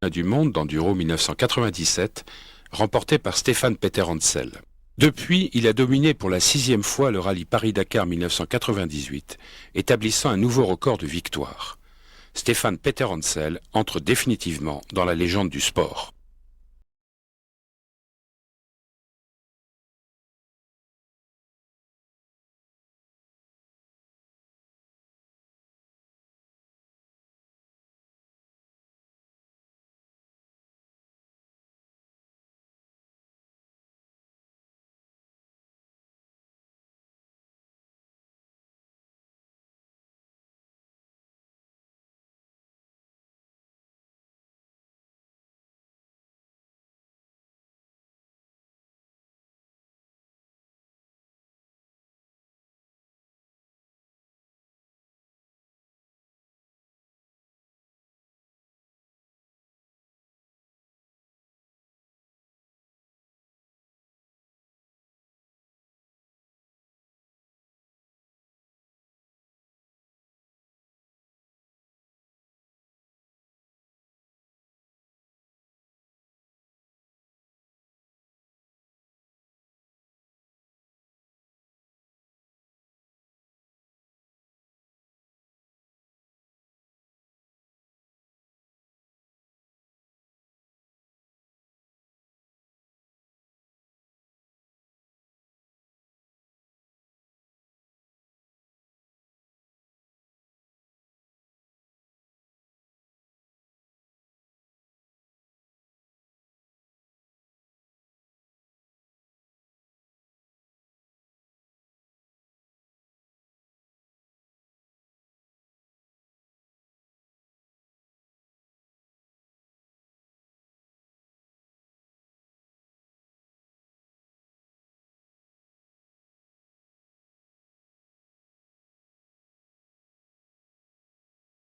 du monde d'enduro 1997, remporté par Stéphane Peter Hansel. Depuis, il a dominé pour la 6e fois le rallye Paris-Dakar 1998, établissant un nouveau record de victoire. Stéphane Peter Hansel entre définitivement dans la légende du sport.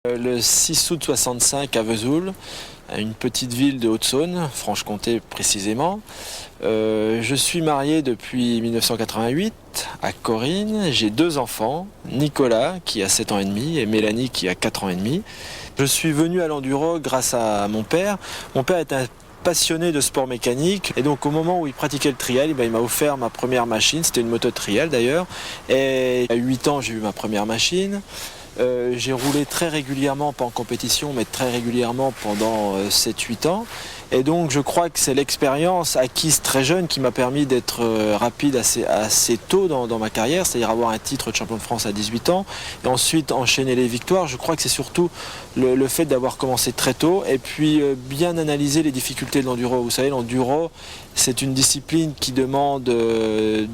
Le 6 août 65 à Vesoul, une petite ville de Haute-Saône, Franche-Comté précisément. Je suis marié depuis 1988 à Corinne. J'ai 2 enfants, Nicolas qui a 7 ans et demi et Mélanie qui a 4 ans et demi. Je suis venu à l'enduro grâce à mon père. Mon père est un passionné de sport mécanique et donc au moment où il pratiquait le trial, il m'a offert ma première machine, c'était une moto de trial d'ailleurs. Et à 8 ans j'ai eu ma première machine. J'ai roulé très régulièrement, pas en compétition, mais très régulièrement pendant 7-8 ans. Et donc je crois que c'est l'expérience acquise très jeune qui m'a permis d'être rapide assez tôt dans ma carrière, c'est-à-dire avoir un titre de champion de France à 18 ans et ensuite enchaîner les victoires. Je crois que c'est surtout le fait d'avoir commencé très tôt et puis bien analyser les difficultés de l'enduro. Vous savez, l'enduro, c'est une discipline qui demande de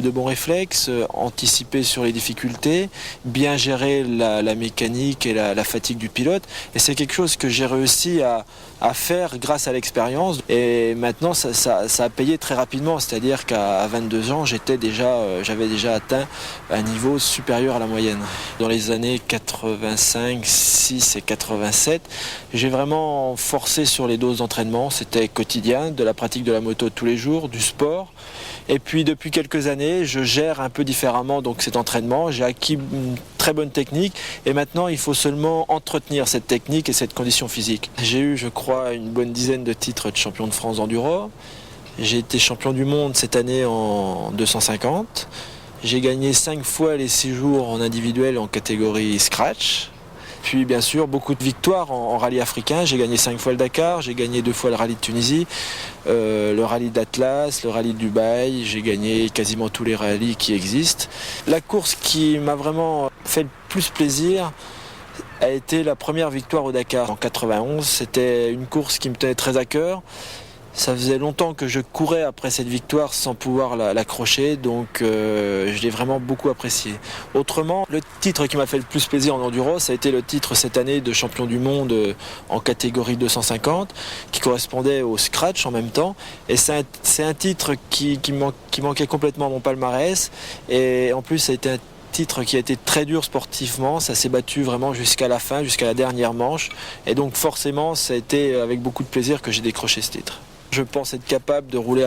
bons réflexes, anticiper sur les difficultés, bien gérer la mécanique et la fatigue du pilote. Et c'est quelque chose que j'ai réussi à faire grâce à l'expérience. Et maintenant, ça a payé très rapidement. C'est-à-dire qu'à 22 ans, j'avais déjà atteint un niveau supérieur à la moyenne. Dans les années 85, 6 et 87, j'ai vraiment forcé sur les doses d'entraînement. C'était quotidien, de la pratique de la moto tous les jours, du sport. Et puis depuis quelques années, je gère un peu différemment donc cet entraînement. J'ai acquis une très bonne technique et maintenant il faut seulement entretenir cette technique et cette condition physique. J'ai eu, je crois, une bonne dizaine de titres de champion de France d'enduro. J'ai été champion du monde cette année en 250. J'ai gagné 5 fois les 6 jours en individuel en catégorie scratch. Puis bien sûr beaucoup de victoires en rallye africain. J'ai gagné 5 fois le Dakar, j'ai gagné 2 fois le rallye de Tunisie, le rallye d'Atlas, le rallye de Dubaï. J'ai gagné quasiment tous les rallyes qui existent. La course qui m'a vraiment fait le plus plaisir a été la première victoire au Dakar en 91. C'était une course qui me tenait très à cœur. Ça faisait longtemps que je courais après cette victoire sans pouvoir l'accrocher, donc je l'ai vraiment beaucoup apprécié. Autrement, le titre qui m'a fait le plus plaisir en enduro, ça a été le titre cette année de champion du monde en catégorie 250, qui correspondait au scratch en même temps. Et c'est un titre qui manquait complètement à mon palmarès, et en plus ça a été un titre qui a été très dur sportivement, ça s'est battu vraiment jusqu'à la fin, jusqu'à la dernière manche, et donc forcément ça a été avec beaucoup de plaisir que j'ai décroché ce titre. Je pense être capable de rouler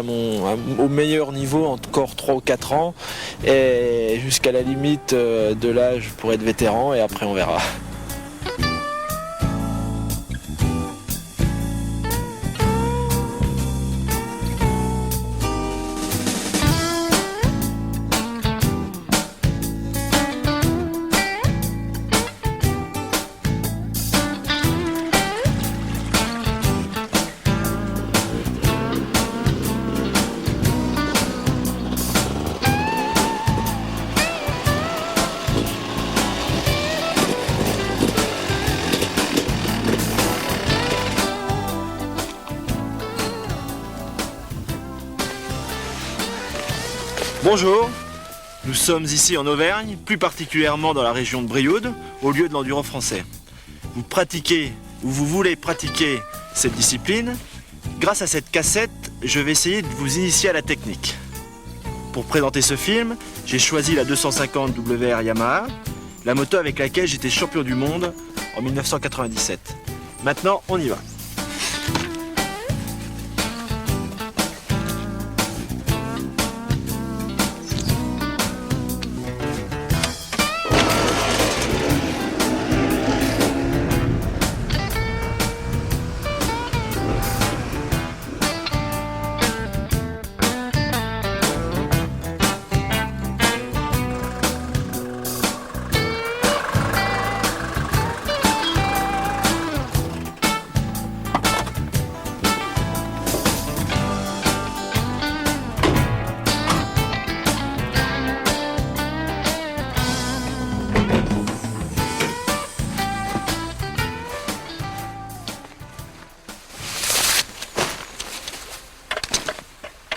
au meilleur niveau encore 3 ou 4 ans et jusqu'à la limite de l'âge pour être vétéran et après on verra. Bonjour, nous sommes ici en Auvergne, plus particulièrement dans la région de Brioude, au lieu de l'enduro français. Vous pratiquez ou vous voulez pratiquer cette discipline. Grâce à cette cassette, je vais essayer de vous initier à la technique. Pour présenter ce film, j'ai choisi la 250 WR Yamaha, la moto avec laquelle j'étais champion du monde en 1997. Maintenant, on y va.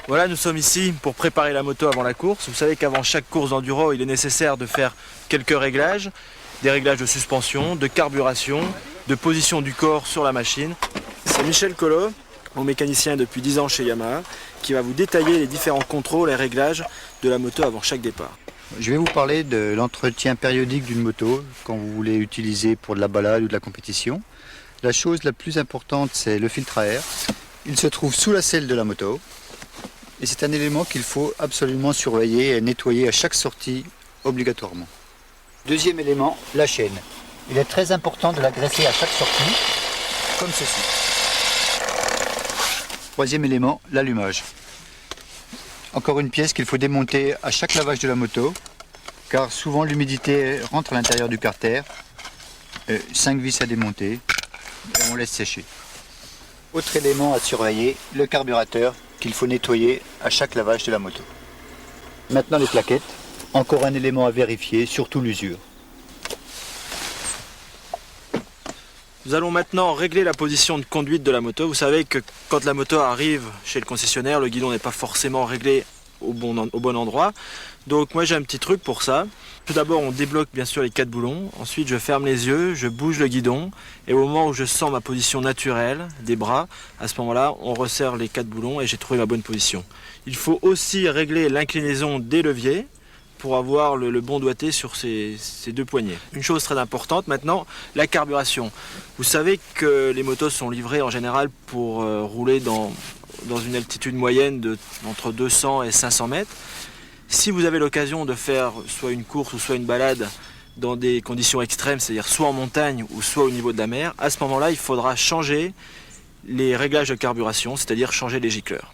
Voilà, nous sommes ici pour préparer la moto avant la course. Vous savez qu'avant chaque course d'enduro, il est nécessaire de faire quelques réglages. Des réglages de suspension, de carburation, de position du corps sur la machine. C'est Michel Collot, mon mécanicien depuis 10 ans chez Yamaha, qui va vous détailler les différents contrôles et réglages de la moto avant chaque départ. Je vais vous parler de l'entretien périodique d'une moto quand vous voulez l'utiliser pour de la balade ou de la compétition. La chose la plus importante, c'est le filtre à air. Il se trouve sous la selle de la moto. Et c'est un élément qu'il faut absolument surveiller et nettoyer à chaque sortie obligatoirement. Deuxième élément, la chaîne. Il est très important de la graisser à chaque sortie, comme ceci. Troisième élément, l'allumage. Encore une pièce qu'il faut démonter à chaque lavage de la moto, car souvent l'humidité rentre à l'intérieur du carter. 5 vis à démonter et on laisse sécher. Autre élément à surveiller, le carburateur qu'il faut nettoyer à chaque lavage de la moto. Maintenant les plaquettes, encore un élément à vérifier, surtout l'usure. Nous allons maintenant régler la position de conduite de la moto. Vous savez que quand la moto arrive chez le concessionnaire, le guidon n'est pas forcément réglé au bon endroit. Donc moi j'ai un petit truc pour ça. Tout d'abord on débloque bien sûr les 4 boulons, ensuite je ferme les yeux, je bouge le guidon et au moment où je sens ma position naturelle des bras, à ce moment-là on resserre les 4 boulons et j'ai trouvé ma bonne position. Il faut aussi régler l'inclinaison des leviers pour avoir le bon doigté sur ces 2 poignées. Une chose très importante maintenant, la carburation. Vous savez que les motos sont livrées en général pour rouler dans une altitude moyenne entre 200 et 500 mètres. Si vous avez l'occasion de faire soit une course ou soit une balade dans des conditions extrêmes, c'est-à-dire soit en montagne ou soit au niveau de la mer, à ce moment-là, il faudra changer les réglages de carburation, c'est-à-dire changer les gicleurs.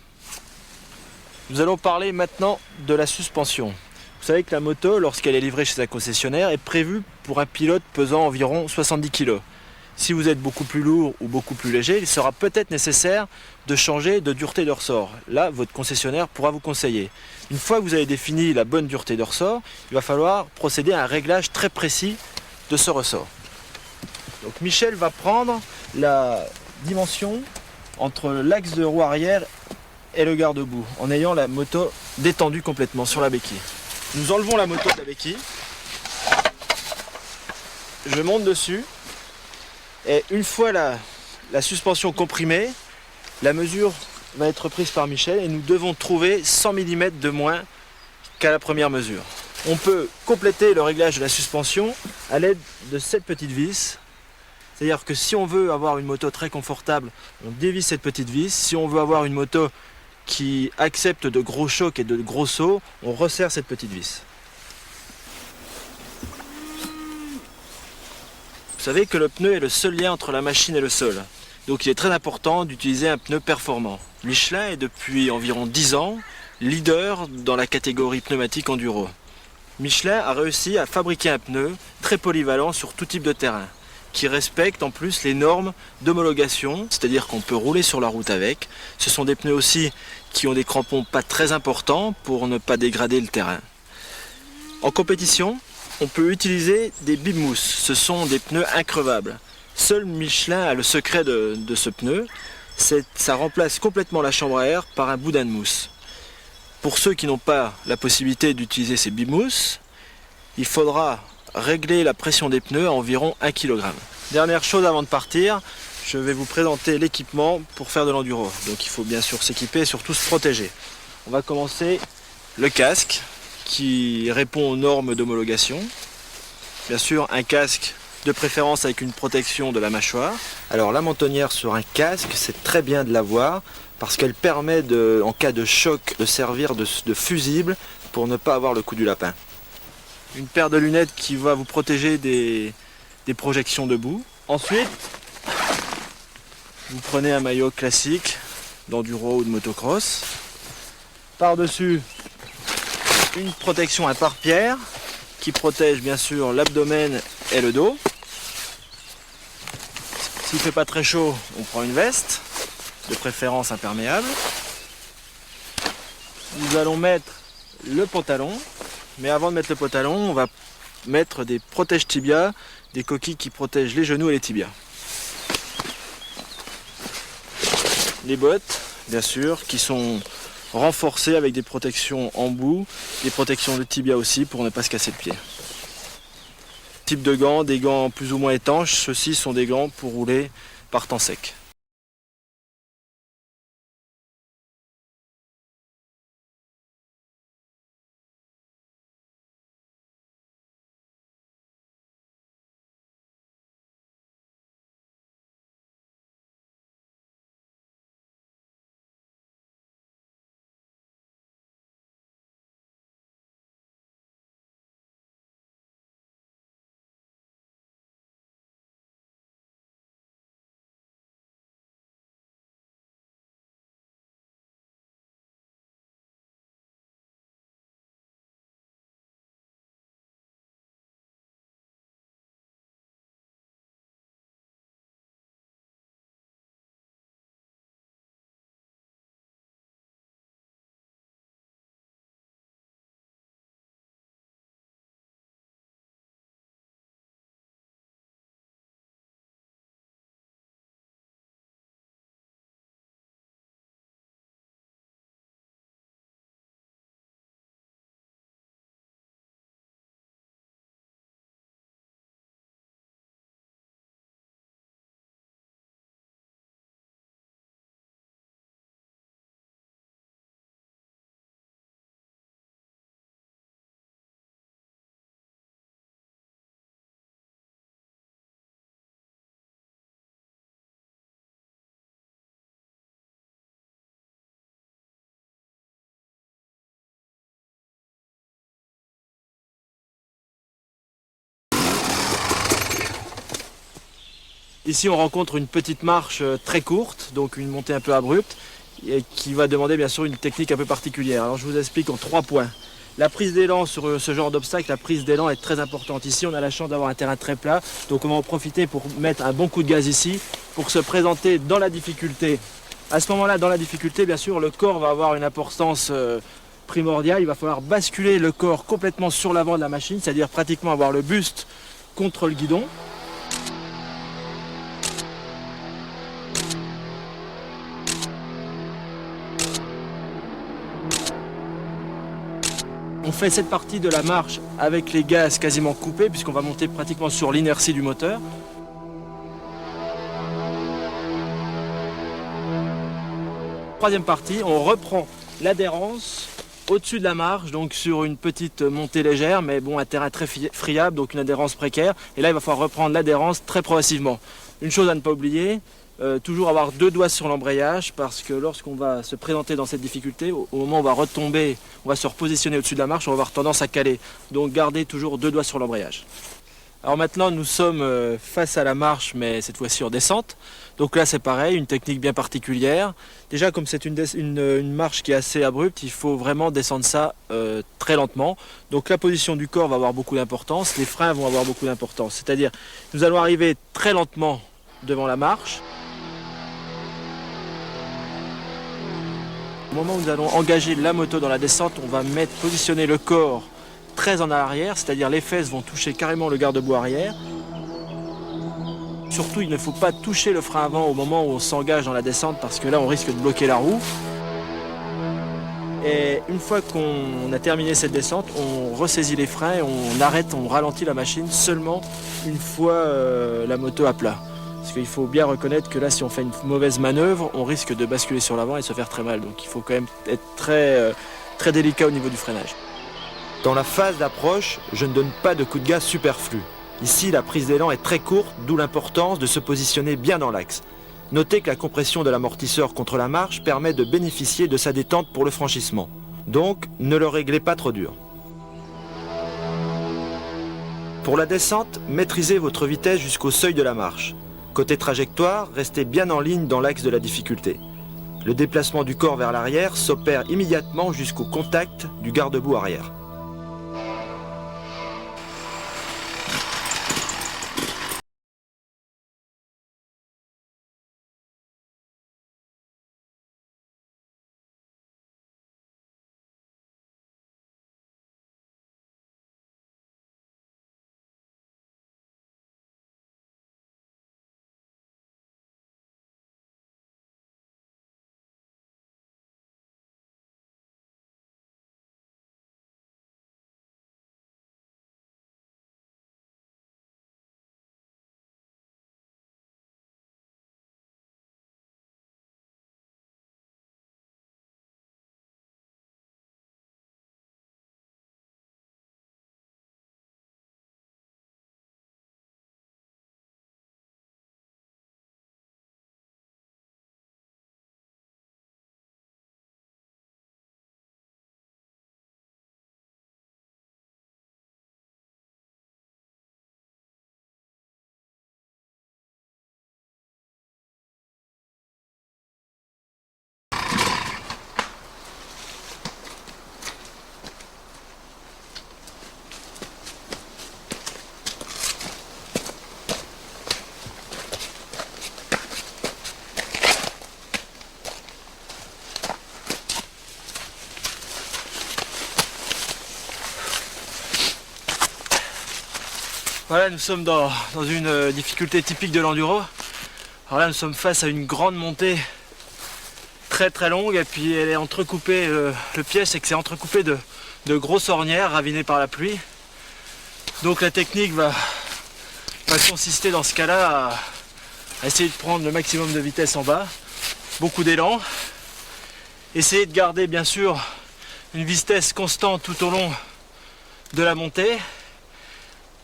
Nous allons parler maintenant de la suspension. Vous savez que la moto, lorsqu'elle est livrée chez un concessionnaire, est prévue pour un pilote pesant environ 70 kg. Si vous êtes beaucoup plus lourd ou beaucoup plus léger, il sera peut-être nécessaire de changer de dureté de ressort. Là, votre concessionnaire pourra vous conseiller. Une fois que vous avez défini la bonne dureté de ressort, il va falloir procéder à un réglage très précis de ce ressort. Donc Michel va prendre la dimension entre l'axe de roue arrière et le garde-boue, en ayant la moto détendue complètement sur la béquille. Nous enlevons la moto de la béquille. Je monte dessus. Et une fois la suspension comprimée, la mesure va être prise par Michel et nous devons trouver 100 mm de moins qu'à la première mesure. On peut compléter le réglage de la suspension à l'aide de cette petite vis. C'est-à-dire que si on veut avoir une moto très confortable, on dévisse cette petite vis. Si on veut avoir une moto qui accepte de gros chocs et de gros sauts, on resserre cette petite vis. Vous savez que le pneu est le seul lien entre la machine et le sol. Donc il est très important d'utiliser un pneu performant. Michelin est depuis environ 10 ans leader dans la catégorie pneumatique enduro. Michelin a réussi à fabriquer un pneu très polyvalent sur tout type de terrain, qui respecte en plus les normes d'homologation, c'est-à-dire qu'on peut rouler sur la route avec. Ce sont des pneus aussi qui ont des crampons pas très importants pour ne pas dégrader le terrain. En compétition, on peut utiliser des bimous, ce sont des pneus increvables. Seul Michelin a le secret de ce pneu, ça remplace complètement la chambre à air par un boudin de mousse. Pour ceux qui n'ont pas la possibilité d'utiliser ces bimousses, il faudra régler la pression des pneus à environ 1 kg. Dernière chose avant de partir, je vais vous présenter l'équipement pour faire de l'enduro. Donc il faut bien sûr s'équiper et surtout se protéger. On va commencer le casque qui répond aux normes d'homologation. Bien sûr un casque de préférence avec une protection de la mâchoire. Alors la mentonnière sur un casque, c'est très bien de l'avoir parce qu'elle permet en cas de choc de servir de fusible pour ne pas avoir le coup du lapin. Une paire de lunettes qui va vous protéger des projections de boue. Ensuite, vous prenez un maillot classique d'enduro ou de motocross. Par-dessus, une protection à pare-pierre qui protège bien sûr l'abdomen et le dos. S'il ne fait pas très chaud, on prend une veste, de préférence imperméable. Nous allons mettre le pantalon, mais avant de mettre le pantalon, on va mettre des protèges tibias, des coquilles qui protègent les genoux et les tibias. Les bottes, bien sûr, qui sont renforcées avec des protections en bout, des protections de tibia aussi pour ne pas se casser le pied. Type de gants, des gants plus ou moins étanches, ceux-ci sont des gants pour rouler par temps sec. Ici on rencontre une petite marche très courte, donc une montée un peu abrupte, et qui va demander bien sûr une technique un peu particulière. Alors je vous explique en 3 points. La prise d'élan sur ce genre d'obstacle, la prise d'élan est très importante. Ici on a la chance d'avoir un terrain très plat, donc on va en profiter pour mettre un bon coup de gaz ici, pour se présenter dans la difficulté. À ce moment-là, dans la difficulté, bien sûr, le corps va avoir une importance primordiale. Il va falloir basculer le corps complètement sur l'avant de la machine, c'est-à-dire pratiquement avoir le buste contre le guidon. On fait cette partie de la marche avec les gaz quasiment coupés puisqu'on va monter pratiquement sur l'inertie du moteur. Troisième partie, on reprend l'adhérence au-dessus de la marche, donc sur une petite montée légère, mais bon, un terrain très friable, donc une adhérence précaire. Et là, il va falloir reprendre l'adhérence très progressivement. Une chose à ne pas oublier, toujours avoir 2 doigts sur l'embrayage, parce que lorsqu'on va se présenter dans cette difficulté, au moment où on va retomber, on va se repositionner au-dessus de la marche, on va avoir tendance à caler. Donc gardez toujours 2 doigts sur l'embrayage. Alors maintenant, nous sommes face à la marche, mais cette fois-ci en descente. Donc là, c'est pareil, une technique bien particulière. Déjà, comme c'est une marche qui est assez abrupte, il faut vraiment descendre ça très lentement. Donc la position du corps va avoir beaucoup d'importance, les freins vont avoir beaucoup d'importance. C'est-à-dire, nous allons arriver très lentement devant la marche. Au moment où nous allons engager la moto dans la descente, on va positionner le corps très en arrière, c'est-à-dire les fesses vont toucher carrément le garde-boue arrière. Surtout, il ne faut pas toucher le frein avant au moment où on s'engage dans la descente parce que là, on risque de bloquer la roue. Et une fois qu'on a terminé cette descente, on ressaisit les freins et on arrête, on ralentit la machine seulement une fois la moto à plat. Parce qu'il faut bien reconnaître que là, si on fait une mauvaise manœuvre, on risque de basculer sur l'avant et se faire très mal. Donc il faut quand même être très délicat au niveau du freinage. Dans la phase d'approche, je ne donne pas de coup de gaz superflu. Ici, la prise d'élan est très courte, d'où l'importance de se positionner bien dans l'axe. Notez que la compression de l'amortisseur contre la marche permet de bénéficier de sa détente pour le franchissement. Donc, ne le réglez pas trop dur. Pour la descente, maîtrisez votre vitesse jusqu'au seuil de la marche. Côté trajectoire, restez bien en ligne dans l'axe de la difficulté. Le déplacement du corps vers l'arrière s'opère immédiatement jusqu'au contact du garde-boue arrière. Voilà, nous sommes dans une difficulté typique de l'enduro. Alors là, nous sommes face à une grande montée très longue et puis elle est entrecoupée, le piège c'est que c'est entrecoupé de grosses ornières ravinées par la pluie. Donc la technique va consister dans ce cas-là à essayer de prendre le maximum de vitesse en bas, beaucoup d'élan, essayer de garder bien sûr une vitesse constante tout au long de la montée.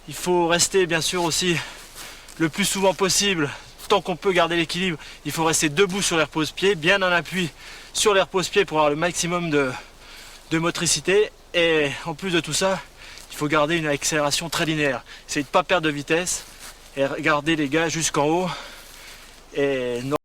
Il faut rester bien sûr aussi le plus souvent possible, tant qu'on peut garder l'équilibre, il faut rester debout sur les repose-pieds, bien en appui sur les repose-pieds pour avoir le maximum de motricité. Et en plus de tout ça, il faut garder une accélération très linéaire. Essayez de ne pas perdre de vitesse et garder les gars jusqu'en haut. Et non.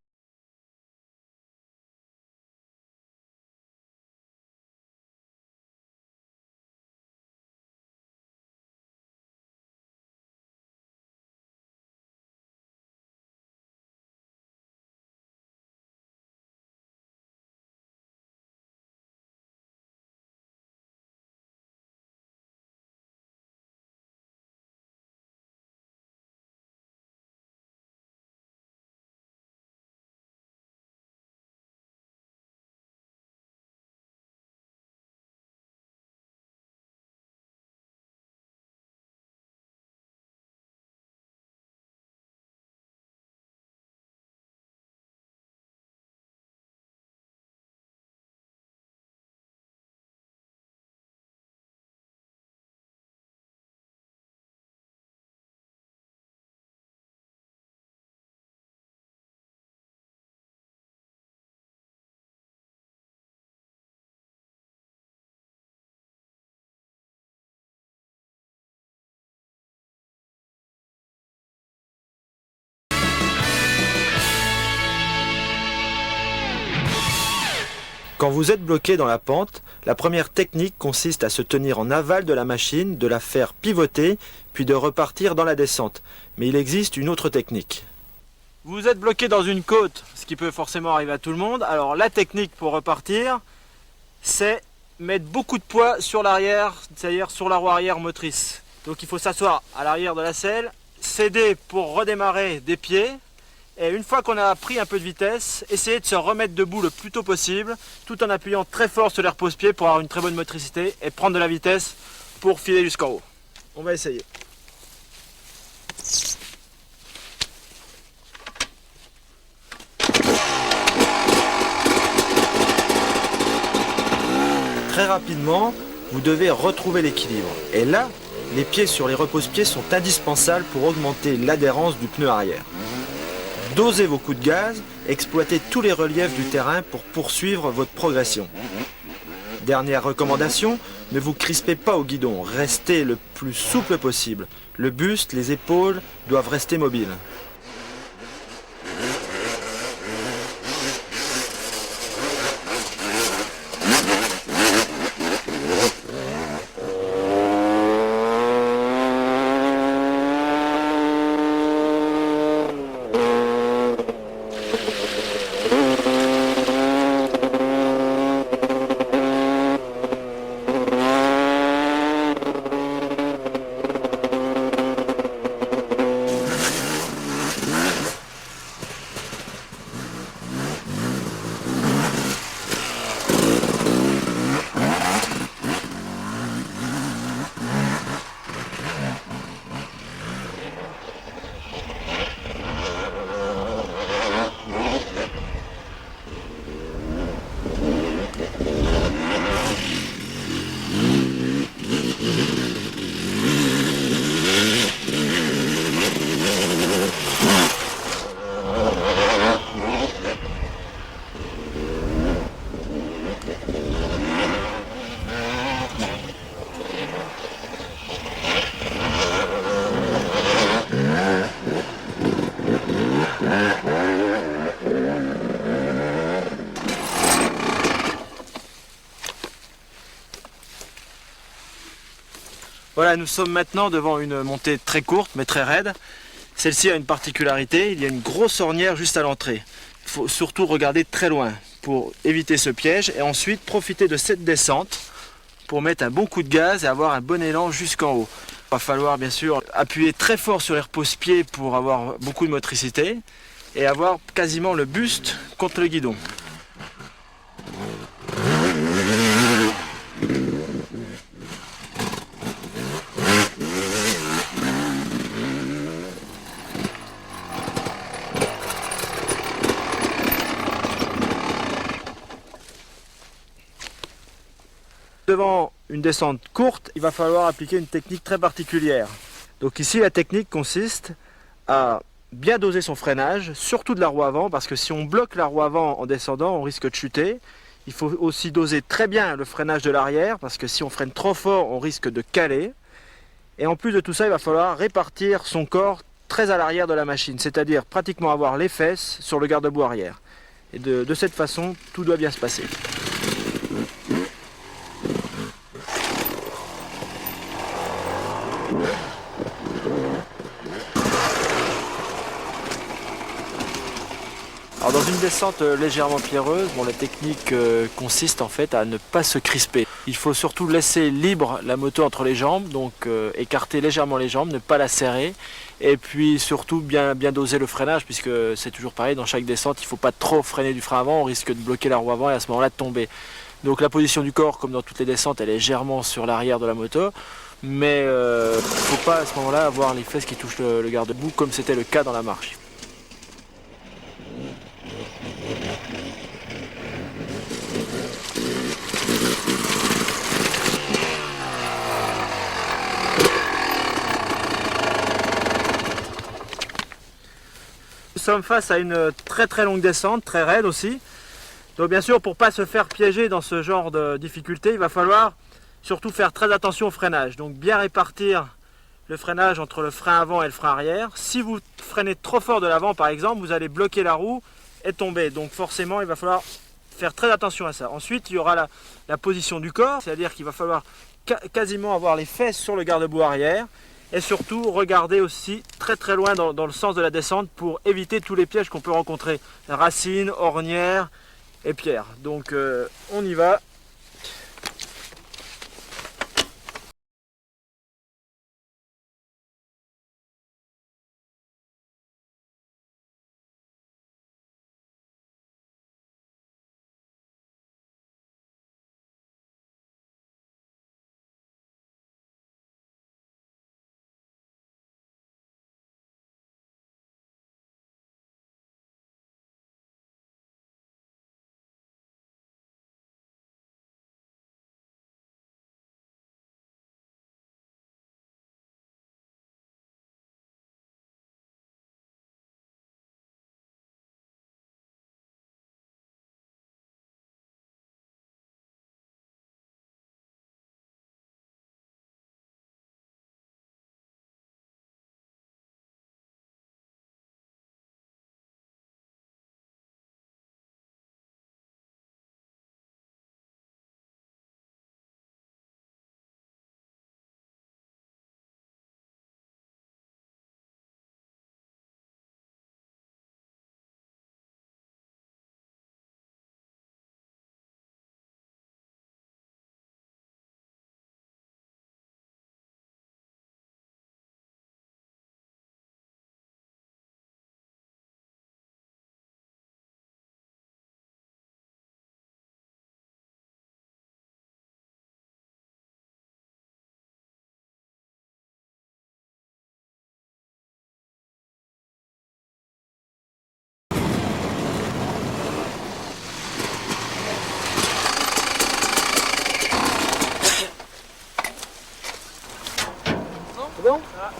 Quand vous êtes bloqué dans la pente, la première technique consiste à se tenir en aval de la machine, de la faire pivoter, puis de repartir dans la descente. Mais il existe une autre technique. Vous êtes bloqué dans une côte, ce qui peut forcément arriver à tout le monde. Alors la technique pour repartir, c'est mettre beaucoup de poids sur l'arrière, c'est-à-dire sur la roue arrière motrice. Donc il faut s'asseoir à l'arrière de la selle, céder pour redémarrer des pieds, Et une fois qu'on a pris un peu de vitesse, essayez de se remettre debout le plus tôt possible, tout en appuyant très fort sur les repose-pieds pour avoir une très bonne motricité et prendre de la vitesse pour filer jusqu'en haut. On va essayer. Très rapidement, vous devez retrouver l'équilibre. Et là, les pieds sur les repose-pieds sont indispensables pour augmenter l'adhérence du pneu arrière. Dosez vos coups de gaz, exploitez tous les reliefs du terrain pour poursuivre votre progression. Dernière recommandation, ne vous crispez pas au guidon, restez le plus souple possible. Le buste, les épaules doivent rester mobiles. Voilà, nous sommes maintenant devant une montée très courte mais très raide. Celle-ci a une particularité, il y a une grosse ornière juste à l'entrée. Il faut surtout regarder très loin pour éviter ce piège et ensuite profiter de cette descente pour mettre un bon coup de gaz et avoir un bon élan jusqu'en haut. Il va falloir bien sûr appuyer très fort sur les repose-pieds pour avoir beaucoup de motricité et avoir quasiment le buste contre le guidon. Devant une descente courte, il va falloir appliquer une technique très particulière. Donc ici, la technique consiste à bien doser son freinage, surtout de la roue avant, parce que si on bloque la roue avant en descendant, on risque de chuter. Il faut aussi doser très bien le freinage de l'arrière, parce que si on freine trop fort, on risque de caler. Et en plus de tout ça, il va falloir répartir son corps très à l'arrière de la machine, c'est-à-dire pratiquement avoir les fesses sur le garde-boue arrière. Et de cette façon, tout doit bien se passer. Alors dans une descente légèrement pierreuse, la technique consiste en fait à ne pas se crisper. Il faut surtout laisser libre la moto entre les jambes, donc écarter légèrement les jambes, ne pas la serrer. Et puis surtout bien doser le freinage, puisque c'est toujours pareil, dans chaque descente, il ne faut pas trop freiner du frein avant, on risque de bloquer la roue avant et à ce moment-là de tomber. Donc la position du corps, comme dans toutes les descentes, elle est légèrement sur l'arrière de la moto. Mais il ne faut pas à ce moment-là avoir les fesses qui touchent le garde-boue, comme c'était le cas dans la marche. Nous sommes face à une très longue descente, très raide aussi. Donc bien sûr, pour ne pas se faire piéger dans ce genre de difficulté, il va falloir surtout faire très attention au freinage. Donc bien répartir le freinage entre le frein avant et le frein arrière. Si vous freinez trop fort de l'avant par exemple, vous allez bloquer la roue et tomber. Donc forcément, il va falloir faire très attention à ça. Ensuite, il y aura la position du corps, c'est-à-dire qu'il va falloir quasiment avoir les fesses sur le garde-boue arrière. Et surtout, regarder aussi très loin dans le sens de la descente pour éviter tous les pièges qu'on peut rencontrer. Racines, ornières et pierres. Donc on y va.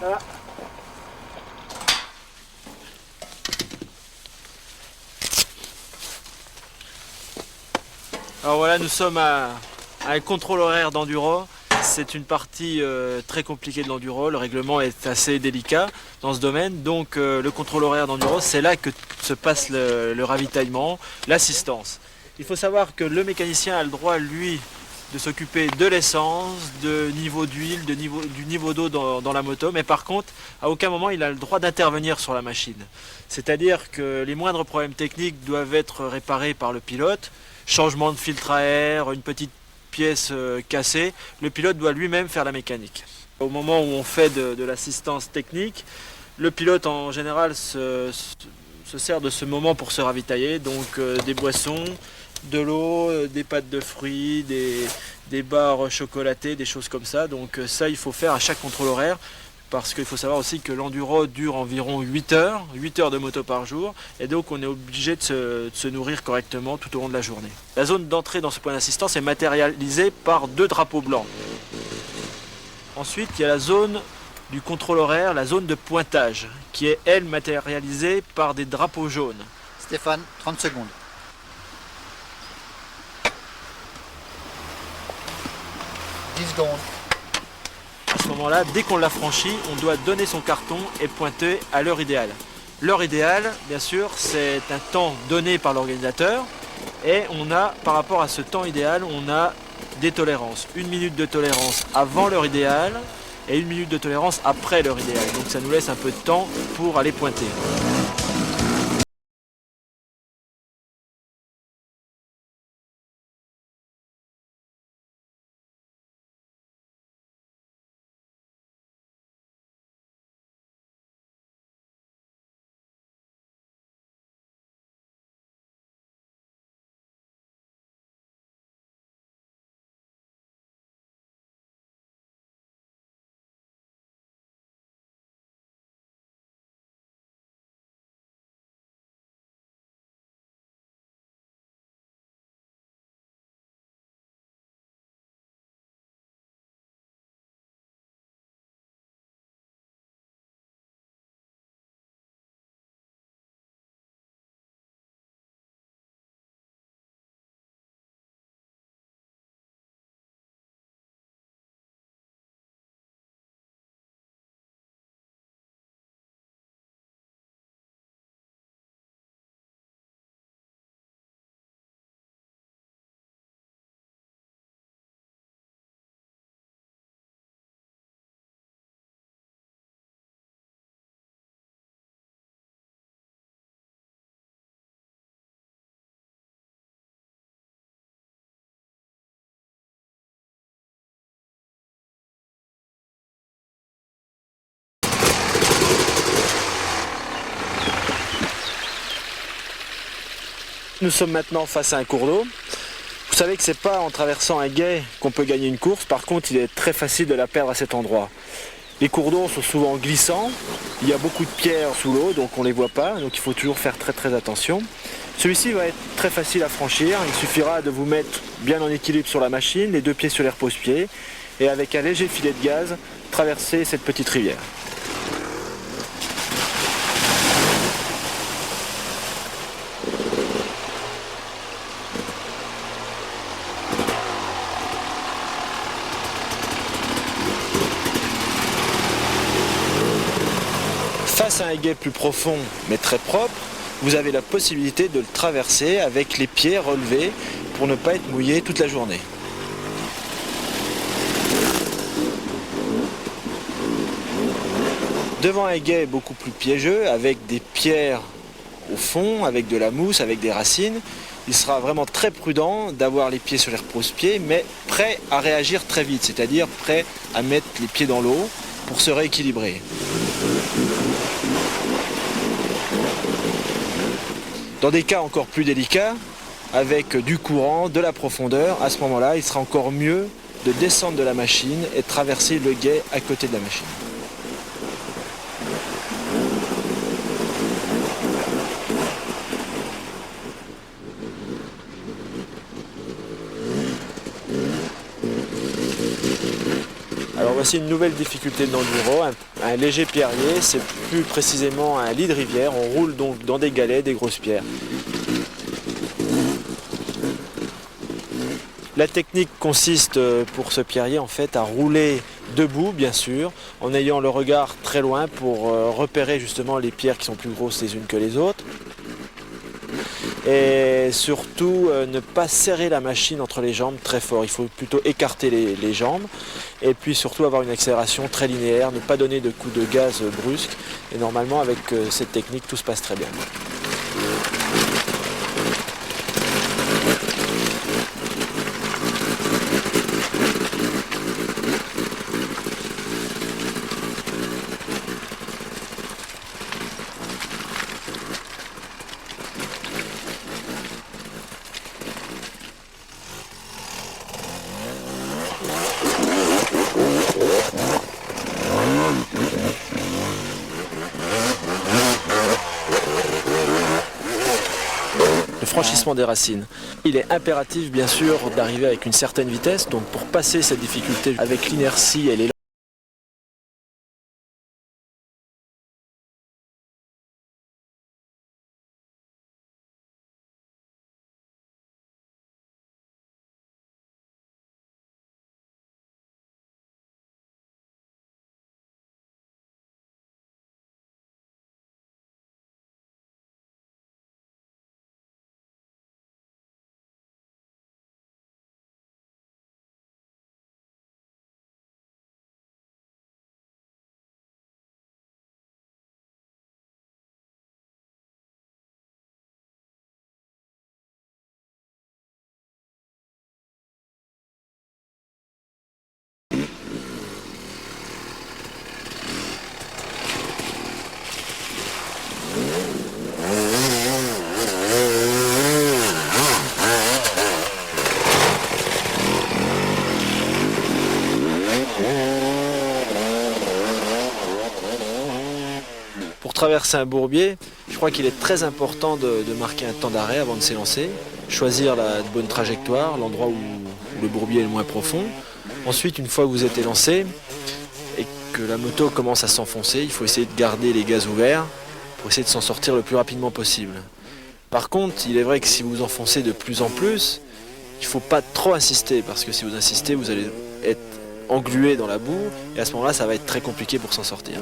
Ah. Alors voilà, nous sommes à un contrôle horaire d'enduro. C'est une partie très compliquée de l'enduro. Le règlement est assez délicat dans ce domaine. Donc le contrôle horaire d'enduro, c'est là que se passe le ravitaillement, l'assistance. Il faut savoir que le mécanicien a le droit, lui, de s'occuper de l'essence, de niveau d'huile, du niveau d'eau dans la moto. Mais par contre, à aucun moment, il a le droit d'intervenir sur la machine. C'est-à-dire que les moindres problèmes techniques doivent être réparés par le pilote. Changement de filtre à air, une petite pièce cassée, le pilote doit lui-même faire la mécanique. Au moment où on fait de l'assistance technique, le pilote en général se sert de ce moment pour se ravitailler, donc des boissons, de l'eau, des pâtes de fruits, des barres chocolatées, des choses comme ça. Donc ça, il faut faire à chaque contrôle horaire. Parce qu'il faut savoir aussi que l'enduro dure environ 8 heures de moto par jour, et donc on est obligé de se nourrir correctement tout au long de la journée. La zone d'entrée dans ce point d'assistance est matérialisée par 2 drapeaux blancs. Ensuite, il y a la zone du contrôle horaire, la zone de pointage, qui est elle matérialisée par des drapeaux jaunes. Stéphane, 30 secondes. 10 secondes. À ce moment-là, dès qu'on l'a franchi, on doit donner son carton et pointer à l'heure idéale. L'heure idéale, bien sûr, c'est un temps donné par l'organisateur et on a, par rapport à ce temps idéal, on a des tolérances. 1 minute de tolérance avant l'heure idéale et 1 minute de tolérance après l'heure idéale. Donc ça nous laisse un peu de temps pour aller pointer. Nous sommes maintenant face à un cours d'eau. Vous savez que c'est pas en traversant un gué qu'on peut gagner une course, par contre il est très facile de la perdre à cet endroit. Les cours d'eau sont souvent glissants, il y a beaucoup de pierres sous l'eau donc on les voit pas, donc il faut toujours faire très attention. Celui-ci va être très facile à franchir, il suffira de vous mettre bien en équilibre sur la machine, les 2 pieds sur les repose-pieds et avec un léger filet de gaz, traverser cette petite rivière. Face à un gué plus profond mais très propre, vous avez la possibilité de le traverser avec les pieds relevés pour ne pas être mouillé toute la journée. Devant un gué beaucoup plus piégeux, avec des pierres au fond, avec de la mousse, avec des racines, il sera vraiment très prudent d'avoir les pieds sur les repose-pieds, mais prêt à réagir très vite, c'est-à-dire prêt à mettre les pieds dans l'eau pour se rééquilibrer. Dans des cas encore plus délicats, avec du courant, de la profondeur, à ce moment-là, il sera encore mieux de descendre de la machine et de traverser le gué à côté de la machine. Alors Voici une nouvelle difficulté de l'enduro, un léger pierrier, c'est plus précisément un lit de rivière. On roule donc dans des galets, des grosses pierres. La technique consiste pour ce pierrier en fait à rouler debout bien sûr, en ayant le regard très loin pour repérer justement les pierres qui sont plus grosses les unes que les autres. Et surtout ne pas serrer la machine entre les jambes très fort, il faut plutôt écarter les jambes et puis surtout avoir une accélération très linéaire, ne pas donner de coups de gaz brusques et normalement avec cette technique tout se passe très bien. Le franchissement des racines. Il est impératif bien sûr d'arriver avec une certaine vitesse, donc pour passer cette difficulté avec l'inertie et l'élan. Pour traverser un bourbier, je crois qu'il est très important de marquer un temps d'arrêt avant de s'élancer, choisir la bonne trajectoire, l'endroit où le bourbier est le moins profond. Ensuite, une fois que vous êtes élancé et que la moto commence à s'enfoncer, il faut essayer de garder les gaz ouverts pour essayer de s'en sortir le plus rapidement possible. Par contre, il est vrai que si vous enfoncez de plus en plus, il ne faut pas trop insister parce que si vous insistez, vous allez être englué dans la boue et à ce moment-là, ça va être très compliqué pour s'en sortir.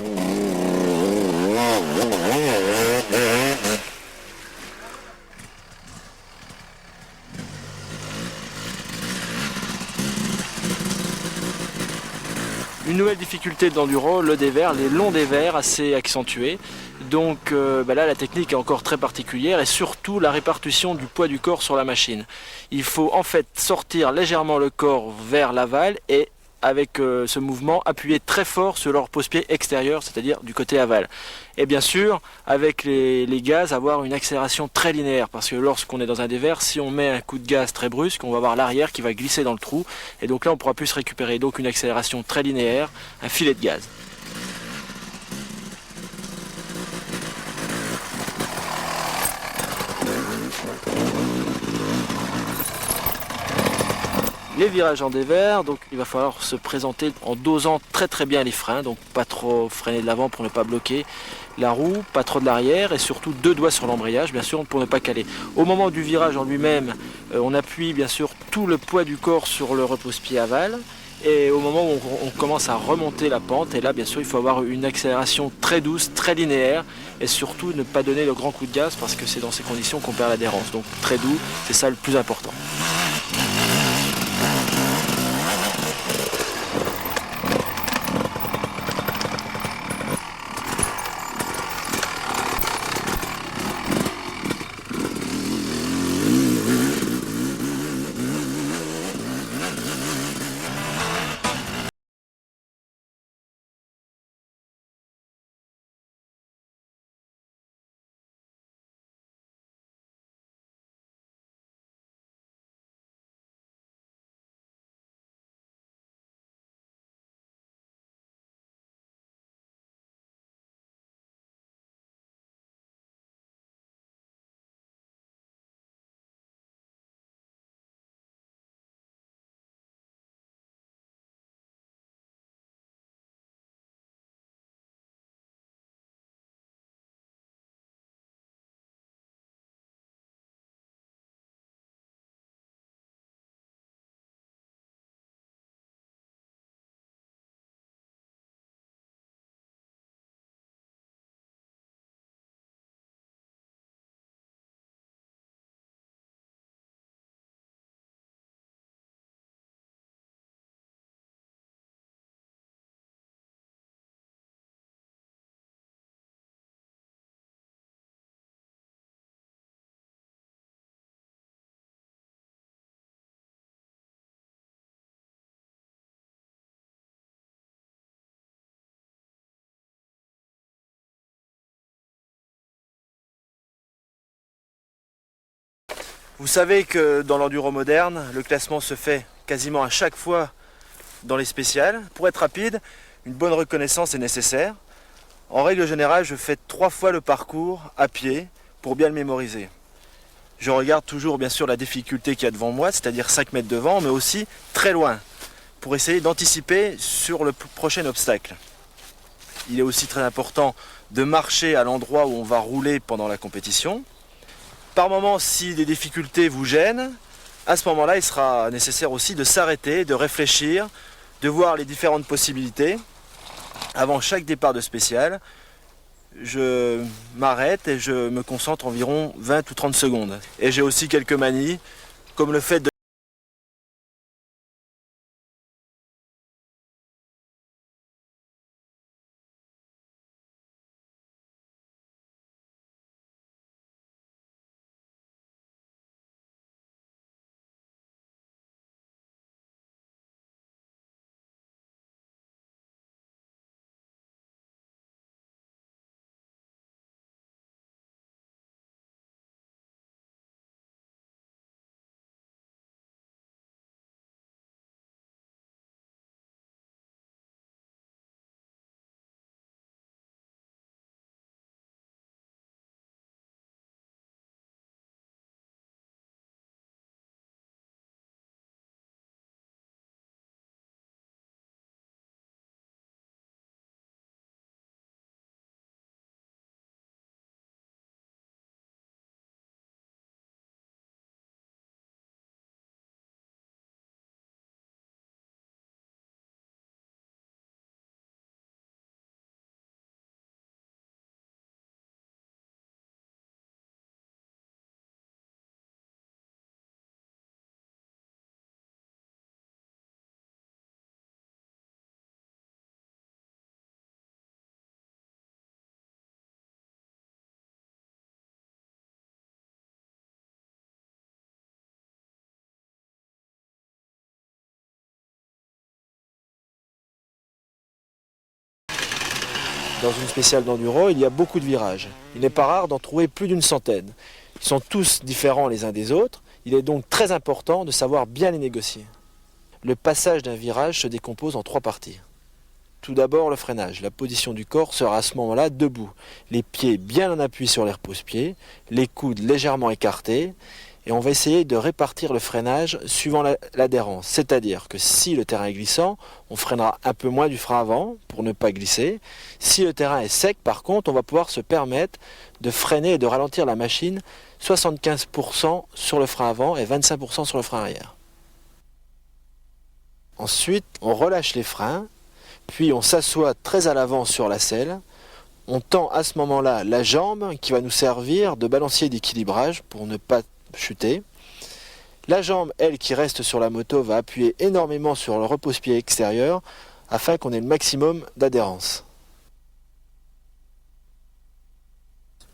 Une nouvelle difficulté de l'enduro, le dévers, les longs dévers assez accentués. Donc là la technique est encore très particulière et surtout la répartition du poids du corps sur la machine. Il faut en fait sortir légèrement le corps vers l'aval et avec ce mouvement appuyer très fort sur leur pose-pied extérieur, c'est-à-dire du côté aval. Et bien sûr, avec les gaz, avoir une accélération très linéaire, parce que lorsqu'on est dans un dévers, si on met un coup de gaz très brusque, on va avoir l'arrière qui va glisser dans le trou, et donc là on ne pourra plus se récupérer. Donc une accélération très linéaire, un filet de gaz. Les virages en dévers, donc il va falloir se présenter en dosant très bien les freins, donc pas trop freiner de l'avant pour ne pas bloquer la roue, pas trop de l'arrière et surtout 2 doigts sur l'embrayage bien sûr pour ne pas caler. Au moment du virage en lui-même, on appuie bien sûr tout le poids du corps sur le repose-pied aval et au moment où on commence à remonter la pente, et là bien sûr il faut avoir une accélération très douce, très linéaire et surtout ne pas donner le grand coup de gaz parce que c'est dans ces conditions qu'on perd l'adhérence. Donc très doux, c'est ça le plus important. Vous savez que dans l'enduro moderne, le classement se fait quasiment à chaque fois dans les spéciales. Pour être rapide, une bonne reconnaissance est nécessaire. En règle générale, je fais 3 fois le parcours à pied pour bien le mémoriser. Je regarde toujours bien sûr la difficulté qu'il y a devant moi, c'est-à-dire 5 mètres devant, mais aussi très loin, pour essayer d'anticiper sur le prochain obstacle. Il est aussi très important de marcher à l'endroit où on va rouler pendant la compétition. Par moment, si des difficultés vous gênent, à ce moment-là, il sera nécessaire aussi de s'arrêter, de réfléchir, de voir les différentes possibilités. Avant chaque départ de spécial, je m'arrête et je me concentre environ 20 ou 30 secondes. Et j'ai aussi quelques manies, comme le fait de dans une spéciale d'enduro, il y a beaucoup de virages. Il n'est pas rare d'en trouver plus d'une centaine. Ils sont tous différents les uns des autres. Il est donc très important de savoir bien les négocier. Le passage d'un virage se décompose en 3 parties. Tout d'abord, le freinage. La position du corps sera à ce moment-là debout. Les pieds bien en appui sur les repose-pieds, les coudes légèrement écartés. Et on va essayer de répartir le freinage suivant l'adhérence. C'est-à-dire que si le terrain est glissant, on freinera un peu moins du frein avant pour ne pas glisser. Si le terrain est sec, par contre, on va pouvoir se permettre de freiner et de ralentir la machine 75% sur le frein avant et 25% sur le frein arrière. Ensuite, on relâche les freins, puis on s'assoit très à l'avant sur la selle. On tend à ce moment-là la jambe qui va nous servir de balancier d'équilibrage pour ne pas chuter. La jambe, elle, qui reste sur la moto, va appuyer énormément sur le repose-pied extérieur afin qu'on ait le maximum d'adhérence.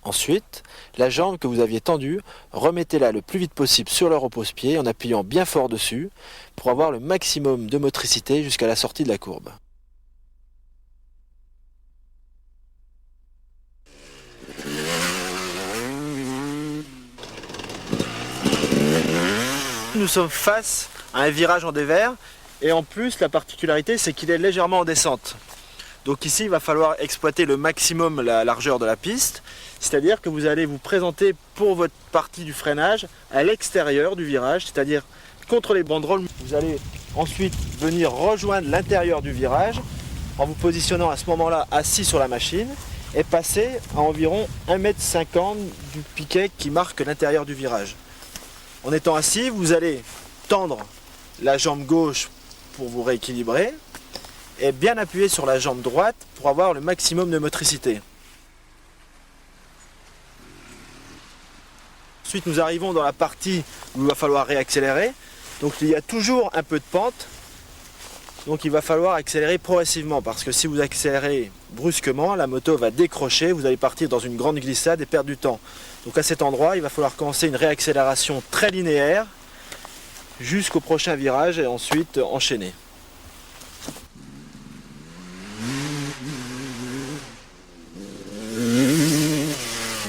Ensuite, la jambe que vous aviez tendue, remettez-la le plus vite possible sur le repose-pied en appuyant bien fort dessus pour avoir le maximum de motricité jusqu'à la sortie de la courbe. Nous sommes face à un virage en dévers et en plus la particularité c'est qu'il est légèrement en descente. Donc ici il va falloir exploiter le maximum la largeur de la piste, c'est-à-dire que vous allez vous présenter pour votre partie du freinage à l'extérieur du virage, c'est-à-dire contre les banderoles. Vous allez ensuite venir rejoindre l'intérieur du virage en vous positionnant à ce moment-là assis sur la machine et passer à environ 1,50 m du piquet qui marque l'intérieur du virage. En étant assis, vous allez tendre la jambe gauche pour vous rééquilibrer et bien appuyer sur la jambe droite pour avoir le maximum de motricité. Ensuite, nous arrivons dans la partie où il va falloir réaccélérer. Donc il y a toujours un peu de pente. Donc il va falloir accélérer progressivement parce que si vous accélérez brusquement, la moto va décrocher, vous allez partir dans une grande glissade et perdre du temps. Donc à cet endroit, il va falloir commencer une réaccélération très linéaire jusqu'au prochain virage et ensuite enchaîner.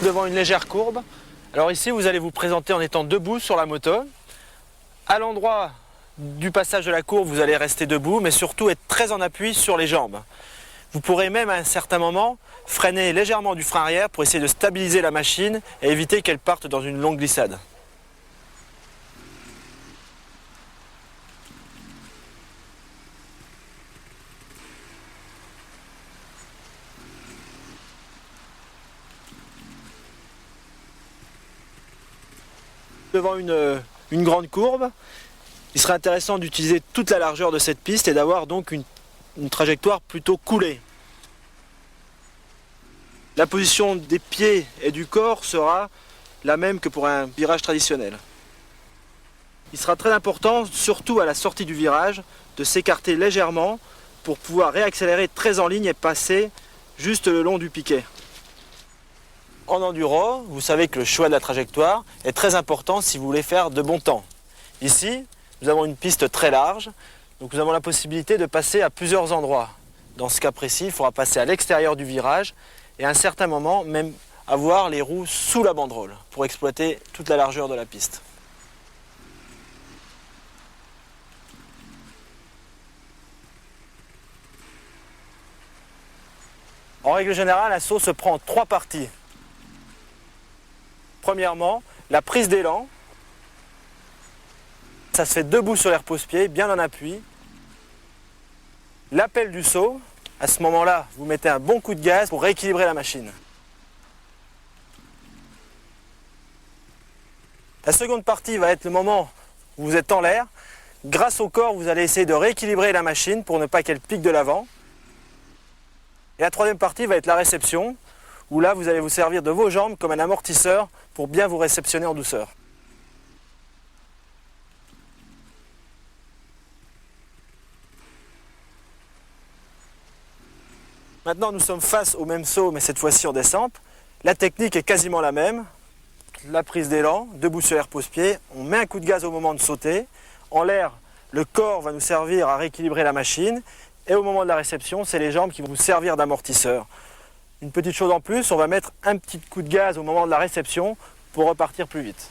Devant une légère courbe, Alors ici, vous allez vous présenter en étant debout sur la moto. À l'endroit du passage de la courbe, vous allez rester debout, mais surtout être très en appui sur les jambes. Vous pourrez même à un certain moment freiner légèrement du frein arrière pour essayer de stabiliser la machine et éviter qu'elle parte dans une longue glissade. Devant une grande courbe, il serait intéressant d'utiliser toute la largeur de cette piste et d'avoir donc une trajectoire plutôt coulée. La position des pieds et du corps sera la même que pour un virage traditionnel. Il sera très important, surtout à la sortie du virage, de s'écarter légèrement pour pouvoir réaccélérer très en ligne et passer juste le long du piquet. En enduro, vous savez que le choix de la trajectoire est très important si vous voulez faire de bons temps. Ici, nous avons une piste très large, donc nous avons la possibilité de passer à plusieurs endroits. Dans ce cas précis, il faudra passer à l'extérieur du virage et à un certain moment même avoir les roues sous la banderole pour exploiter toute la largeur de la piste. En règle générale, un saut se prend en 3 parties. Premièrement, la prise d'élan. Ça se fait debout sur les repose-pieds, bien en appui. L'appel du saut. À ce moment-là, vous mettez un bon coup de gaz pour rééquilibrer la machine. La seconde partie va être le moment où vous êtes en l'air. Grâce au corps, vous allez essayer de rééquilibrer la machine pour ne pas qu'elle pique de l'avant. Et la troisième partie va être la réception, où là, vous allez vous servir de vos jambes comme un amortisseur pour bien vous réceptionner en douceur. Maintenant, nous sommes face au même saut, mais cette fois-ci en descente. La technique est quasiment la même. La prise d'élan, debout sur les repose-pieds, on met un coup de gaz au moment de sauter. En l'air, le corps va nous servir à rééquilibrer la machine. Et au moment de la réception, c'est les jambes qui vont vous servir d'amortisseur. Une petite chose en plus, on va mettre un petit coup de gaz au moment de la réception pour repartir plus vite.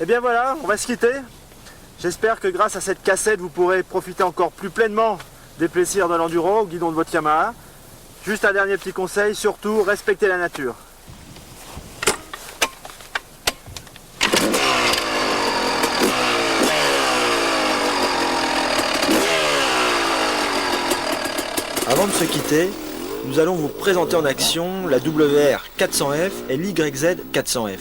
Et bien voilà, on va se quitter. J'espère que grâce à cette cassette, vous pourrez profiter encore plus pleinement des plaisirs de l'enduro au guidon de votre Yamaha. Juste un dernier petit conseil, surtout respectez la nature. Avant de se quitter, nous allons vous présenter en action la WR 400F et l'YZ 400F.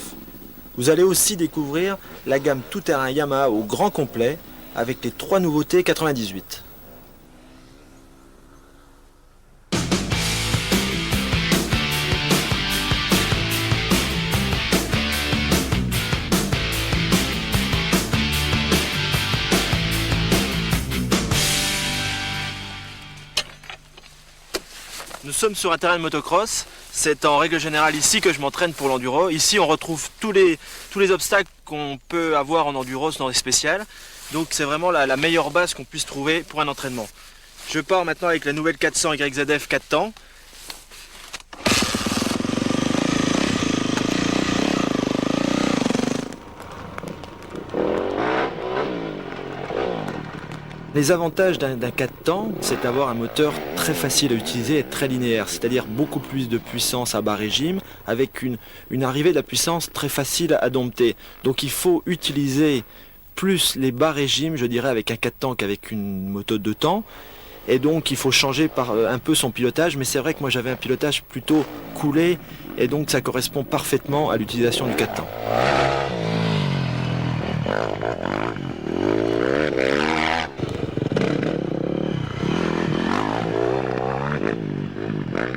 Vous allez aussi découvrir la gamme tout-terrain Yamaha au grand complet avec les 3 nouveautés 98. Nous sommes sur un terrain de motocross, c'est en règle générale ici que je m'entraîne pour l'enduro. Ici on retrouve tous les obstacles qu'on peut avoir en enduro dans les spéciales. Donc c'est vraiment la meilleure base qu'on puisse trouver pour un entraînement. Je pars maintenant avec la nouvelle 400 YZF 4 temps. Les avantages d'un 4 temps, c'est d'avoir un moteur très facile à utiliser et très linéaire, c'est-à-dire beaucoup plus de puissance à bas régime, avec une arrivée de la puissance très facile à dompter. Donc il faut utiliser plus les bas régimes, je dirais, avec un 4 temps qu'avec une moto 2 temps. et donc il faut changer un peu son pilotage, mais c'est vrai que moi j'avais un pilotage plutôt coulé, et donc ça correspond parfaitement à l'utilisation du 4 temps.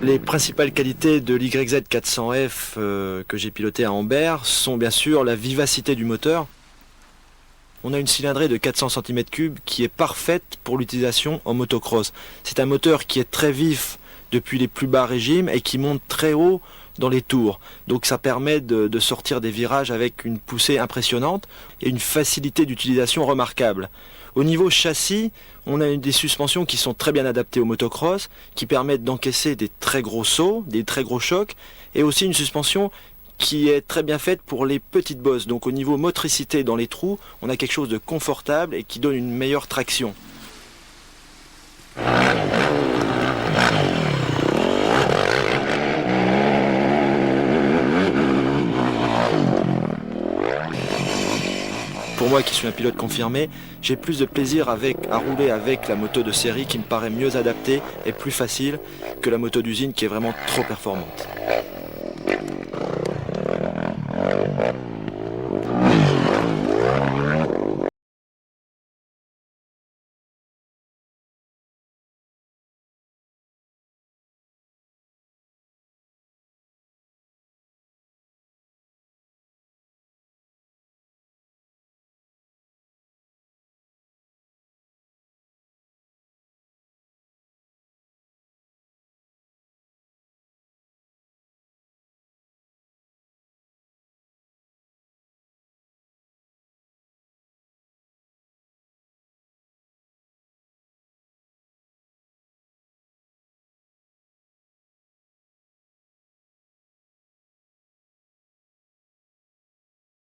Les principales qualités de l'YZ 400F que j'ai piloté à Ambert sont bien sûr la vivacité du moteur. On a une cylindrée de 400 cm3 qui est parfaite pour l'utilisation en motocross. C'est un moteur qui est très vif depuis les plus bas régimes et qui monte très haut dans les tours. Donc ça permet de sortir des virages avec une poussée impressionnante et une facilité d'utilisation remarquable. Au niveau châssis, on a des suspensions qui sont très bien adaptées au motocross, qui permettent d'encaisser des très gros sauts, des très gros chocs, et aussi une suspension qui est très bien faite pour les petites bosses. Donc au niveau motricité dans les trous, on a quelque chose de confortable et qui donne une meilleure traction. Pour moi qui suis un pilote confirmé, j'ai plus de plaisir à rouler avec la moto de série qui me paraît mieux adaptée et plus facile que la moto d'usine qui est vraiment trop performante.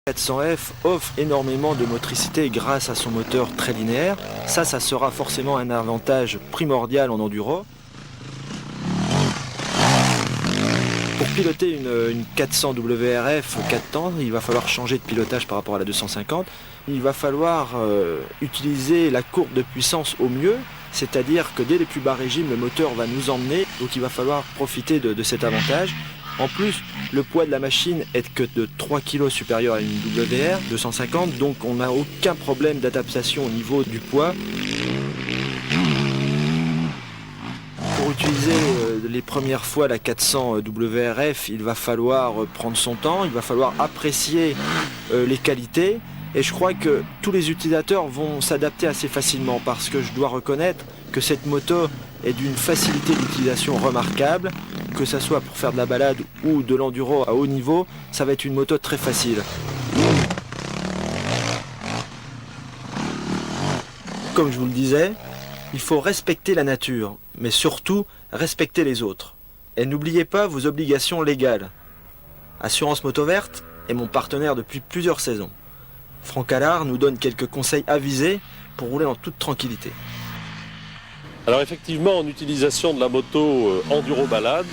Le 400F offre énormément de motricité grâce à son moteur très linéaire. Ça sera forcément un avantage primordial en enduro. Pour piloter une 400 WRF 4 temps, il va falloir changer de pilotage par rapport à la 250. Il va falloir utiliser la courbe de puissance au mieux, c'est-à-dire que dès les plus bas régimes, le moteur va nous emmener, donc il va falloir profiter de cet avantage. En plus, le poids de la machine est que de 3 kg supérieur à une WR 250, donc on n'a aucun problème d'adaptation au niveau du poids. Pour utiliser les premières fois la 400 WRF, il va falloir prendre son temps, il va falloir apprécier les qualités. Et je crois que tous les utilisateurs vont s'adapter assez facilement parce que je dois reconnaître que cette moto est d'une facilité d'utilisation remarquable. Que ça soit pour faire de la balade ou de l'enduro à haut niveau, ça va être une moto très facile. Comme je vous le disais, il faut respecter la nature, mais surtout respecter les autres. Et n'oubliez pas vos obligations légales. Assurance Moto Verte est mon partenaire depuis plusieurs saisons. Franck Allard nous donne quelques conseils avisés pour rouler en toute tranquillité. Alors effectivement, en utilisation de la moto enduro balade,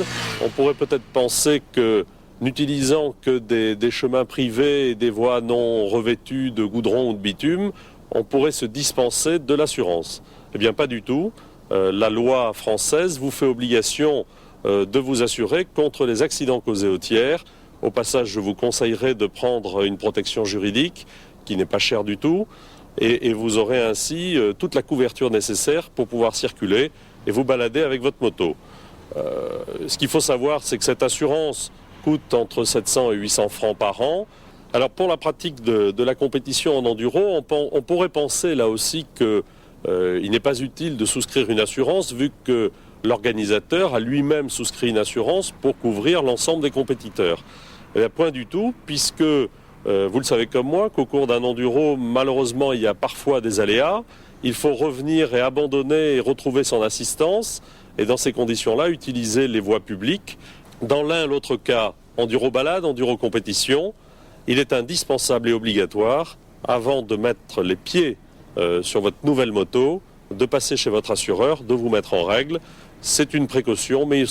on pourrait peut-être penser que n'utilisant que des chemins privés et des voies non revêtues de goudron ou de bitume, on pourrait se dispenser de l'assurance. Eh bien pas du tout. La loi française vous fait obligation de vous assurer contre les accidents causés aux tiers. Au passage, je vous conseillerais de prendre une protection juridique qui n'est pas chère du tout. Et vous aurez ainsi toute la couverture nécessaire pour pouvoir circuler et vous balader avec votre moto. Ce qu'il faut savoir, c'est que cette assurance coûte entre 700 et 800 francs par an. Alors pour la pratique de la compétition en enduro, on pourrait penser là aussi qu'il n'est pas utile de souscrire une assurance vu que l'organisateur a lui-même souscrit une assurance pour couvrir l'ensemble des compétiteurs. Eh bien, point du tout, puisque vous le savez comme moi, qu'au cours d'un enduro, malheureusement, il y a parfois des aléas. Il faut revenir et abandonner et retrouver son assistance. Et dans ces conditions-là, utiliser les voies publiques. Dans l'un ou l'autre cas, enduro balade, enduro compétition, il est indispensable et obligatoire, avant de mettre les pieds sur votre nouvelle moto, de passer chez votre assureur, de vous mettre en règle. C'est une précaution, mais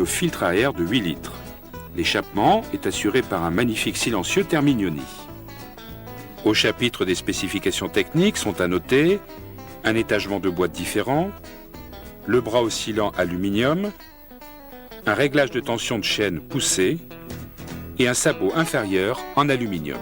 au filtre à air de 8 litres. L'échappement est assuré par un magnifique silencieux Termignoni. Au chapitre des spécifications techniques sont à noter un étagement de boîte différent, le bras oscillant aluminium, un réglage de tension de chaîne poussé et un sabot inférieur en aluminium.